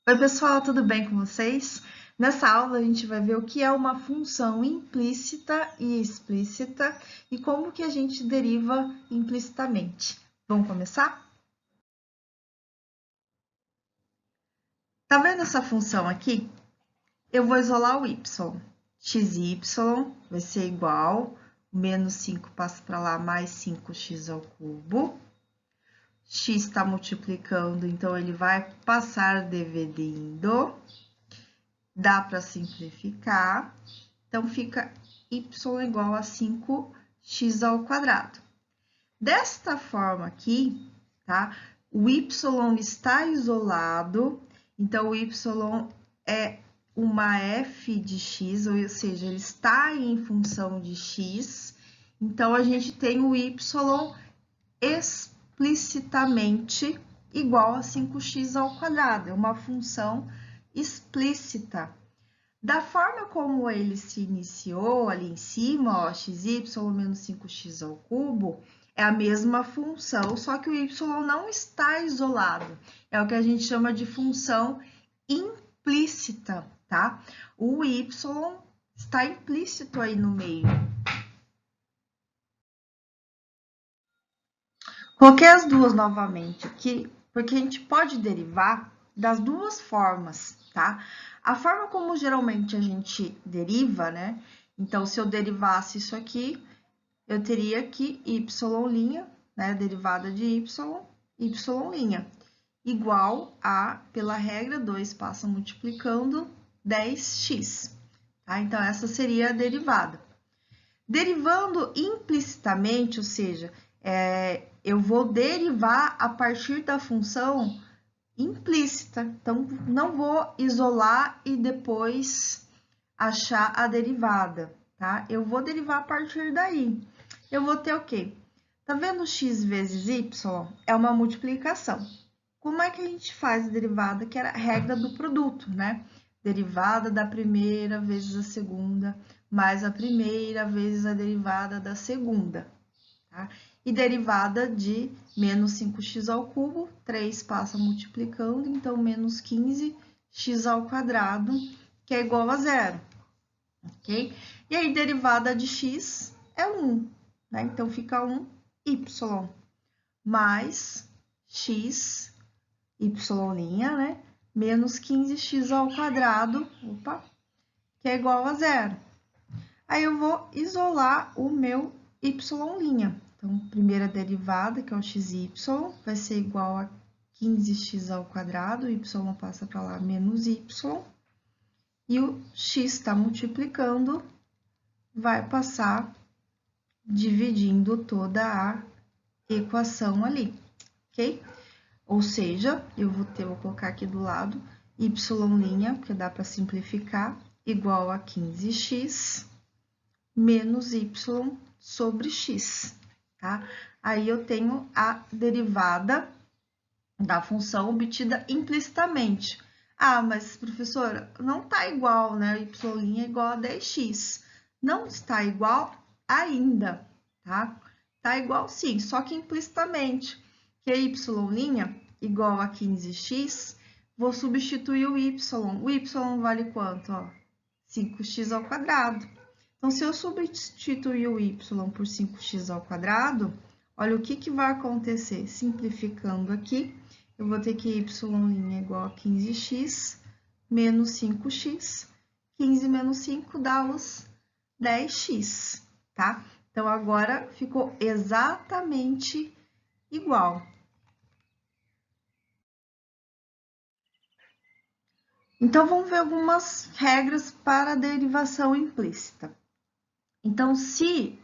Oi, pessoal, tudo bem com vocês? Nessa aula a gente vai ver o que é uma função implícita e explícita e como que a gente deriva implicitamente. Vamos começar? Tá vendo essa função aqui? Eu vou isolar o y. xy vai ser igual, menos 5 passa para lá, mais 5x ao cubo. X está multiplicando, então ele vai passar dividindo. Dá para simplificar, então fica y igual a 5x ao quadrado. Desta forma aqui, tá? O y está isolado, então o y é uma f de x, ou seja, ele está em função de x, então a gente tem o y explicitamente igual a 5x ao quadrado, é uma função explícita. Da forma como ele se iniciou ali em cima, ó, xy menos 5x ao cubo, é a mesma função, só que o y não está isolado. É o que a gente chama de função implícita, tá? O y está implícito aí no meio. Coloquei as duas novamente aqui, porque a gente pode derivar das duas formas, tá? A forma como geralmente a gente deriva, né? Então, se eu derivasse isso aqui, eu teria que y', né? Derivada de y', igual a, pela regra, 2 passa multiplicando 10x, tá? Então, essa seria a derivada. Derivando implicitamente, ou seja, eu vou derivar a partir da função implícita. Então, não vou isolar e depois achar a derivada, tá? Eu vou derivar a partir daí. Eu vou ter o quê? Tá vendo x vezes y? É uma multiplicação. Como é que a gente faz a derivada? Que era a regra do produto, né? Derivada da primeira vezes a segunda, mais a primeira vezes a derivada da segunda, tá? E derivada de menos 5x ao cubo, 3 passa multiplicando, então menos 15x ao quadrado, que é igual a zero, ok? E aí, derivada de x é 1, né? Então, fica 1y mais x, y', né? Menos 15x ao quadrado, opa, que é igual a zero. Aí, eu vou isolar o meu y'. Então, primeira derivada, que é o xy, vai ser igual a 15x ao quadrado, y passa para lá, menos y. E o x está multiplicando, vai passar dividindo toda a equação ali, ok? Ou seja, vou colocar aqui do lado, y', porque dá para simplificar, igual a 15x menos y sobre x, tá? Aí eu tenho a derivada da função obtida implicitamente. Ah, mas, professora, não tá igual, né? Y' é igual a 10x. Não está igual ainda, tá? Tá igual sim, só que implicitamente. Que y' igual a 15x, vou substituir o y. O y vale quanto? Ó, 5x ao quadrado. Então, se eu substituir o y por 5x ao quadrado, olha o que vai acontecer. Simplificando aqui, eu vou ter que y' é igual a 15x menos 5x. 15 menos 5 dá os 10x, tá? Então, agora ficou exatamente igual. Então, vamos ver algumas regras para a derivação implícita. Então, se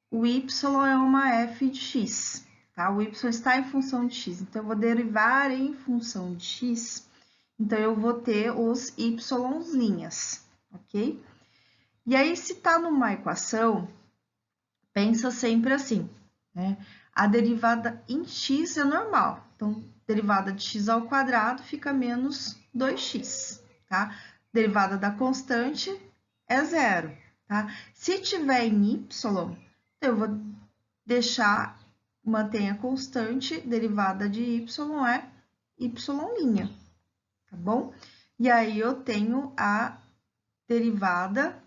o y é uma f de x, tá? O y está em função de x, então eu vou derivar em função de x, então eu vou ter os y', ok? E aí, se tá numa equação, pensa sempre assim, né? A derivada em x é normal, então, derivada de x ao quadrado fica menos 2x, tá? Derivada da constante é zero, tá? Se tiver em y, eu vou deixar, manter a constante, derivada de y é y', tá bom? E aí, eu tenho a derivada,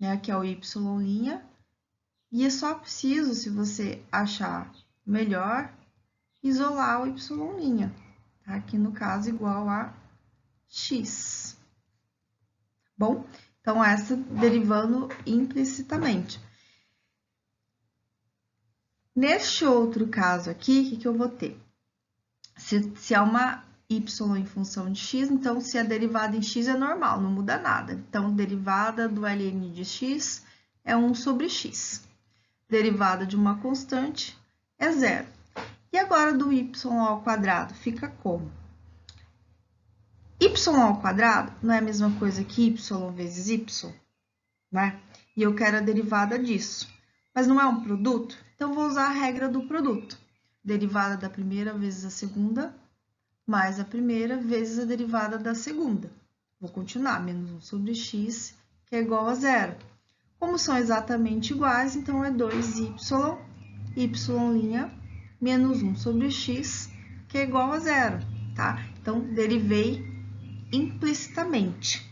né, que é o y', e é só preciso, se você achar melhor, isolar o y', tá? Aqui no caso, igual a x. Bom, então essa derivando implicitamente. Neste outro caso aqui, o que eu vou ter? Se é uma y em função de x, então se a derivada em x é normal, não muda nada. Então, derivada do ln de x é 1 sobre x. Derivada de uma constante é zero. E agora do y ao quadrado, fica como? Y ao quadrado não é a mesma coisa que y vezes y, né? E eu quero a derivada disso. Mas não é um produto? Então, vou usar a regra do produto. Derivada da primeira vezes a segunda, mais a primeira vezes a derivada da segunda. Vou continuar, menos 1 sobre x, que é igual a zero. Como são exatamente iguais, então é 2y, y', menos 1 sobre x, que é igual a zero, tá? Então, derivei implicitamente.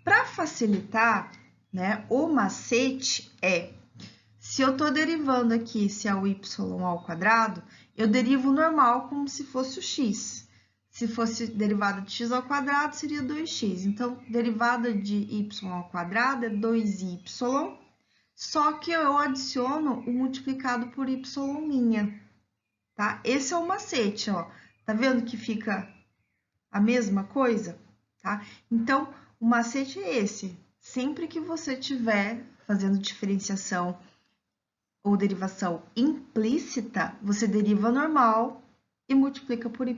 Para facilitar, né, o macete é, se eu estou derivando aqui, se é o y ao quadrado, eu derivo normal como se fosse o x. Se fosse derivada de x ao quadrado, seria 2x. Então, derivada de y ao quadrado é 2y, só que eu adiciono o multiplicado por y', tá? Esse é o macete, ó. Tá vendo que fica a mesma coisa, tá? Então, o macete é esse. Sempre que você estiver fazendo diferenciação ou derivação implícita, você deriva normal e multiplica por y'.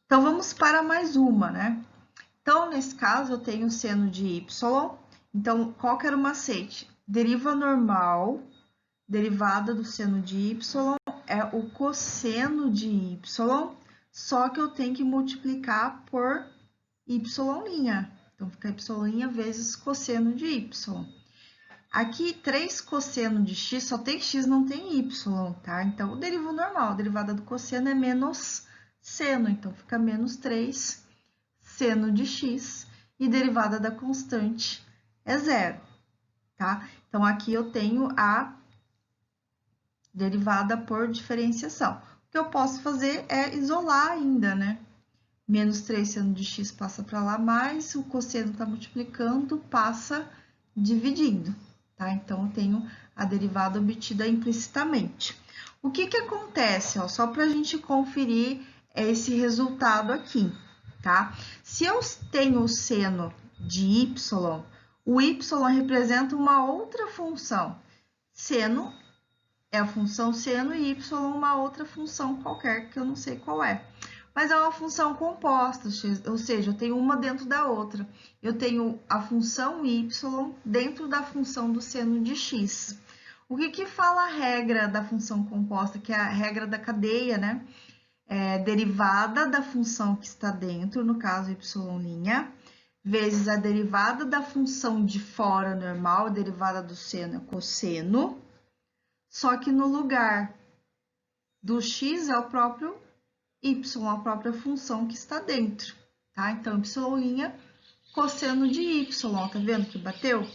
Então, vamos para mais uma, né? Então, nesse caso, eu tenho seno de y. Então, qual que era o macete? Deriva normal, derivada do seno de y, é o cosseno de y, só que eu tenho que multiplicar por y'. Então, fica y' vezes cosseno de y. Aqui, 3 cosseno de x, só tem x, não tem y, tá? Então, eu derivo normal, a derivada do cosseno é menos seno, então fica menos 3 seno de x, e derivada da constante é zero, tá? Então, aqui eu tenho a derivada por diferenciação. O que eu posso fazer é isolar ainda, né? Menos 3 seno de x passa para lá, mais o cosseno está multiplicando, passa dividindo, tá? Então, eu tenho a derivada obtida implicitamente. O que que acontece, ó? Só para a gente conferir esse resultado aqui, tá? Se eu tenho o seno de y, o y representa uma outra função. Seno é a função seno e y uma outra função qualquer, que eu não sei qual é. Mas é uma função composta, ou seja, eu tenho uma dentro da outra. Eu tenho a função y dentro da função do seno de x. O que que fala a regra da função composta, que é a regra da cadeia, né? É derivada da função que está dentro, no caso y', vezes a derivada da função de fora normal, a derivada do seno é cosseno, só que no lugar do x é o próprio y, a própria função que está dentro, tá? Então, y', cosseno de y, tá vendo que bateu?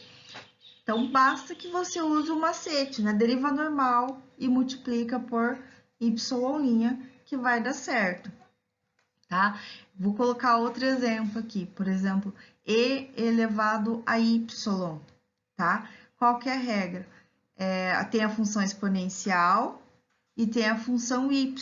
Então, basta que você use o macete, né? Deriva normal e multiplica por y', que vai dar certo, tá? Vou colocar outro exemplo aqui, por exemplo, e elevado a y, tá? Qual que é a regra? Tem a função exponencial e tem a função y.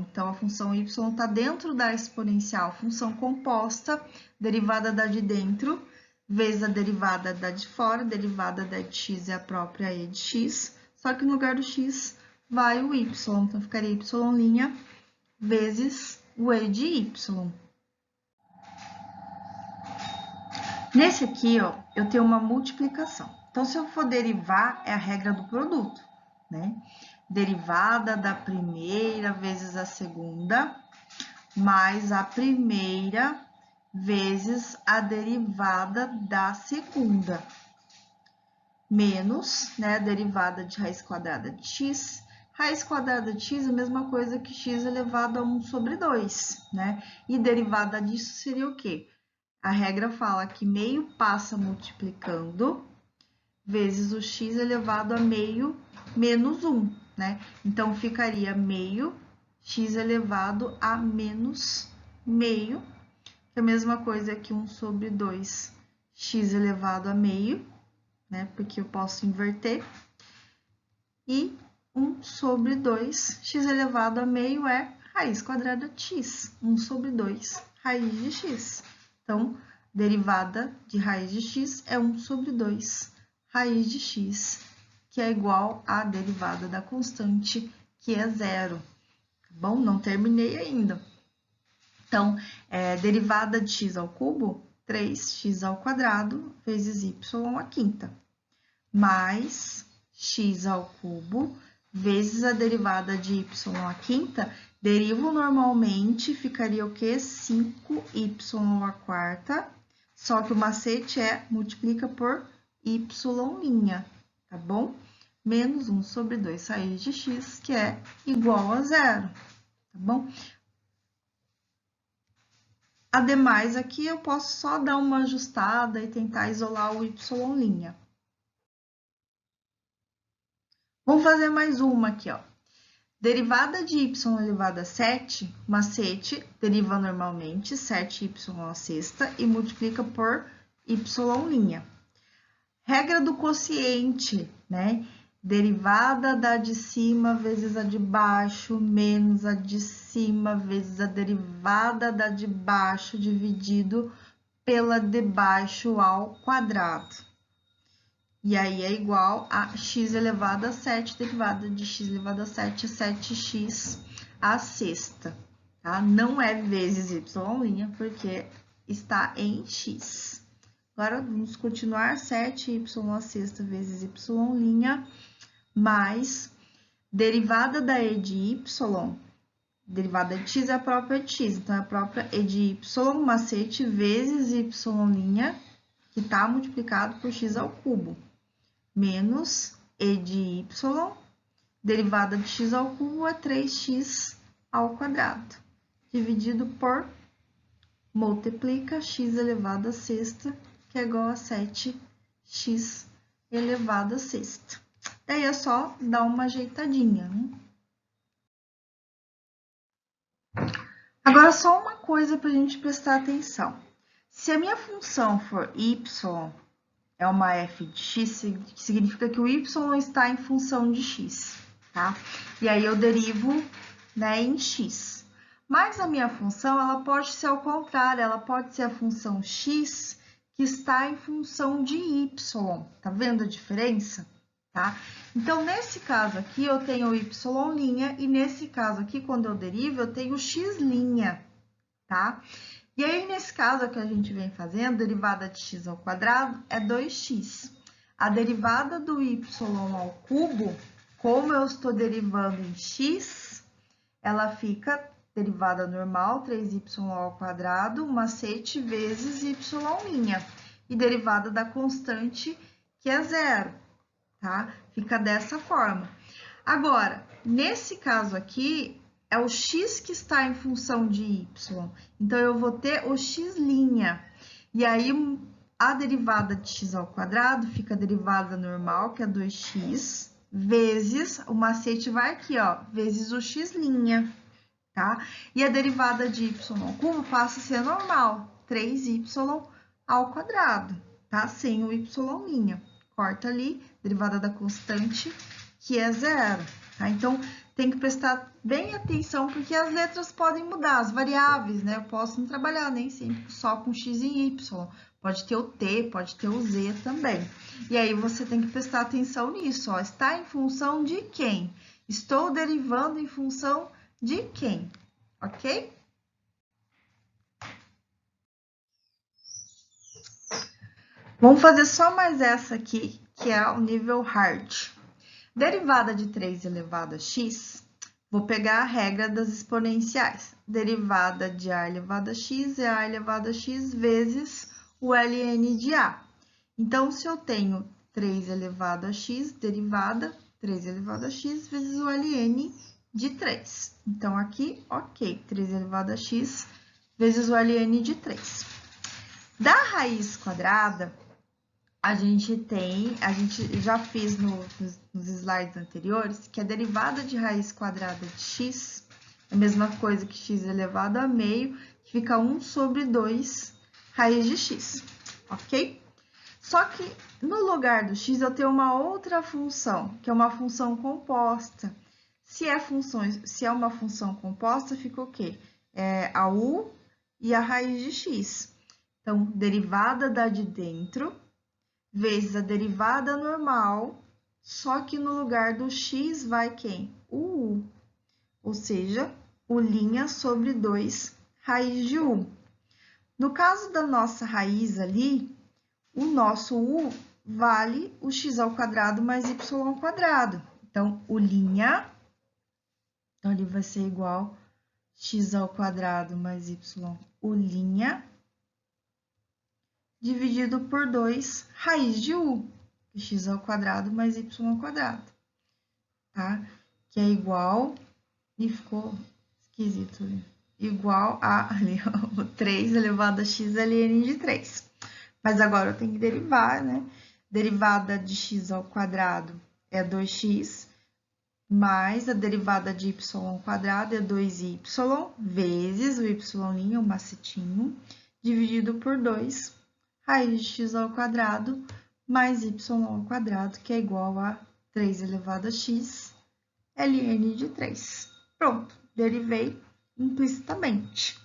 Então, a função y está dentro da exponencial, função composta, derivada da de dentro, vezes a derivada da de fora, derivada da de x é a própria e de x, só que no lugar do x vai o y, então ficaria y' vezes o e de y. Nesse aqui, ó, eu tenho uma multiplicação. Então, se eu for derivar, é a regra do produto, né? Derivada da primeira vezes a segunda, mais a primeira vezes a derivada da segunda, menos, né, a derivada de raiz quadrada de x, Raiz quadrada de x é a mesma coisa que x elevado a 1 sobre 2, né? E derivada disso seria o quê? A regra fala que meio passa multiplicando vezes o x elevado a meio menos 1, né? Então, ficaria meio x elevado a menos meio, que é a mesma coisa que 1 sobre 2 x elevado a meio, né? Porque eu posso inverter. E 1 sobre 2 x elevado a meio é raiz quadrada de x. 1 sobre 2 raiz de x. Então, derivada de raiz de x é 1 sobre 2 raiz de x, que é igual à derivada da constante, que é zero. Tá bom? Não terminei ainda. Então, derivada de x ao cubo, 3x ao quadrado vezes y à quinta, mais x ao cubo vezes a derivada de y à quinta, derivo normalmente, ficaria o quê? 5y à quarta, só que o macete é multiplica por y', tá bom? Menos 1 sobre 2 raiz de x, que é igual a zero, tá bom? Ademais, aqui eu posso só dar uma ajustada e tentar isolar o y'. Vamos fazer mais uma aqui, ó. Derivada de y elevado a 7, macete, deriva normalmente 7y à sexta e multiplica por y'. Regra do quociente, né? Derivada da de cima vezes a de baixo, menos a de cima vezes a derivada da de baixo, dividido pela de baixo ao quadrado. E aí é igual a x elevado a 7, derivada de x elevado a 7 é 7x à sexta, tá? Não é vezes y', porque está em x. Agora, vamos continuar, 7y à sexta vezes y', mais derivada da e de y, derivada de x é a própria de x, então é a própria e de y, macete, vezes y', que está multiplicado por x ao cubo, menos e de y, derivada de x ao cubo é 3x ao quadrado, dividido por multiplica x elevado a sexta, que é igual a 7x elevado a sexta. Daí é só dar uma ajeitadinha, né? Agora, só uma coisa para a gente prestar atenção. Se a minha função for y, é uma f de x, significa que o y está em função de x, tá? E aí eu derivo, né, em x. Mas a minha função, ela pode ser ao contrário, ela pode ser a função x que está em função de y, tá vendo a diferença? Tá? Então, nesse caso aqui, eu tenho o y' e nesse caso aqui, quando eu derivo, eu tenho x', tá? E aí, nesse caso que a gente vem fazendo, derivada de x ao quadrado é 2x. A derivada do y ao cubo, como eu estou derivando em x, ela fica derivada normal, 3y ao quadrado, macete vezes y'. E derivada da constante, que é zero, tá? Fica dessa forma. Agora, nesse caso aqui, é o x que está em função de y. Então, eu vou ter o x'. E aí, a derivada de x ao quadrado fica a derivada normal, que é 2x, vezes, o macete vai aqui, ó, vezes o x', tá? E a derivada de y ao cubo passa a ser normal, 3y ao quadrado, tá? Sem o y'. Corta ali, derivada da constante, que é zero, tá? Então, tem que prestar bem atenção, porque as letras podem mudar, as variáveis, né? Eu posso não trabalhar nem sempre só com x e y. Pode ter o t, pode ter o z também. E aí, você tem que prestar atenção nisso, ó. Está em função de quem? Estou derivando em função de quem? Ok? Vamos fazer só mais essa aqui, que é o nível hard. Derivada de 3 elevado a x, vou pegar a regra das exponenciais. Derivada de a elevado a x é a elevado a x vezes o ln de a. Então, se eu tenho 3 elevado a x, derivada, 3 elevado a x vezes o ln de 3. Então, aqui, ok, 3 elevado a x vezes o ln de 3. Da raiz quadrada, a gente já fez nos slides anteriores, que a derivada de raiz quadrada de x é a mesma coisa que x elevado a meio, que fica 1 sobre 2 raiz de x, ok? Só que no lugar do x eu tenho uma outra função, que é uma função composta. Se é uma função composta, fica o quê? A u e a raiz de x. Então, derivada da de dentro vezes a derivada normal, só que no lugar do x vai quem? O u, ou seja, u' sobre 2 raiz de u. No caso da nossa raiz ali, o nosso u vale o x ao quadrado mais y ao quadrado. Então, então ele vai ser igual x ao quadrado mais y, u' dividido por 2 raiz de u, x ao quadrado mais y ao quadrado, tá? Que é igual, e ficou esquisito, igual a 3 elevado a x ln de 3. Mas agora eu tenho que derivar, né? Derivada de x ao quadrado é 2x, mais a derivada de y ao quadrado é 2y, vezes o y', o macetinho, dividido por 2 raiz de x ao quadrado mais y ao quadrado, que é igual a 3 elevado a x ln de 3. Pronto, derivei implicitamente.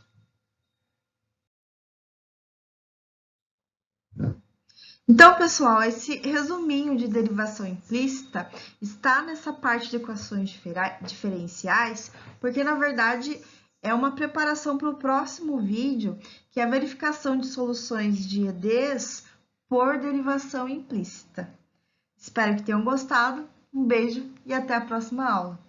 Então, pessoal, esse resuminho de derivação implícita está nessa parte de equações diferenciais, porque, na verdade, é uma preparação para o próximo vídeo, que é a verificação de soluções de EDs por derivação implícita. Espero que tenham gostado. Um beijo e até a próxima aula.